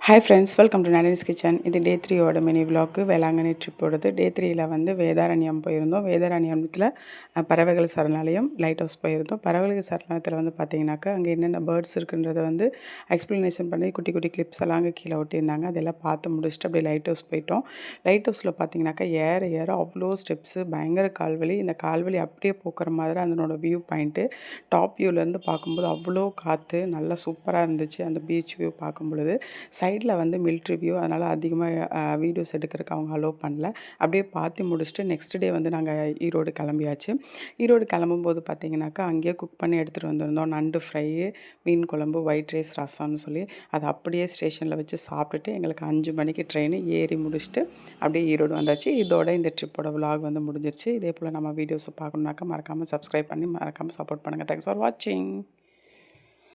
Hi friends, welcome to Nalini's kitchen. இது டே 3யோட mini விலாக்கு. Velankanni ட்ரிப்போடது. டே 3யில் வந்து வேதாரண்யம் போயிருந்தோம். வேதாரண்யத்தில் பறவைகள் சரணாலயம், லைட் ஹவுஸ் போயிருந்தோம். பறவைகள் சரணாலயத்தில் வந்து பார்த்திங்கனாக்கா அங்கே என்னென்ன பேர்ட்ஸ் இருக்குன்றதை வந்து எக்ஸ்ப்ளனேஷன் பண்ணி குட்டி குட்டி கிளிப்ஸ் எல்லாம் அங்கே கீழே ஒட்டியிருந்தாங்க. அதெல்லாம் பார்த்து முடிச்சுட்டு அப்படியே லைட் ஹவுஸ் போயிட்டோம். லைட் ஹவுஸில் பார்த்திங்கனாக்கா ஏற ஏற அவ்வளோ ஸ்டெப்ஸு, பயங்கர கால்வலி. இந்த கால்வலி அப்படியே போக்குற மாதிரி அதனோட வியூ பாயிண்ட்டு டாப் வியூலேருந்து பார்க்கும்போது அவ்வளோ காற்று நல்லா சூப்பராக இருந்துச்சு. அந்த பீச் வியூ பார்க்கும் பொழுது சைடில் வந்து மிலிட்ரி வியூ, அதனால் அதிகமாக வீடியோஸ் எடுக்கிறதுக்கு அவங்க அலோவ் பண்ணல. அப்படியே பார்த்து முடிச்சுட்டு நெக்ஸ்ட் டே வந்து நாங்கள் ஈரோடு கிளம்பியாச்சு. ஈரோடு கிளம்பும்போது பார்த்திங்கனாக்கா அங்கேயே குக் பண்ணி எடுத்துகிட்டு வந்திருந்தோம். நண்டு ஃப்ரை, மீன் குழம்பு, ஒயிட் ரைஸ், ரசம்னு சொல்லி அதை அப்படியே ஸ்டேஷனில் வச்சு சாப்பிட்டுட்டு எங்களுக்கு 5 மணிக்கு ட்ரெயின் ஏறி முடிச்சுட்டு அப்படியே ஈரோடு வந்தாச்சு. இதோட இந்த ட்ரிப்போட விலாக் வந்து முடிஞ்சிருச்சு. இதே போல் நம்ம வீடியோஸை பார்க்கணுன்னாக்கா மறக்காமல் சப்ஸ்கிரைப் பண்ணி மறக்காமல் சப்போர்ட் பண்ணுங்கள். தேங்க்ஸ் ஃபார் வாட்சிங்.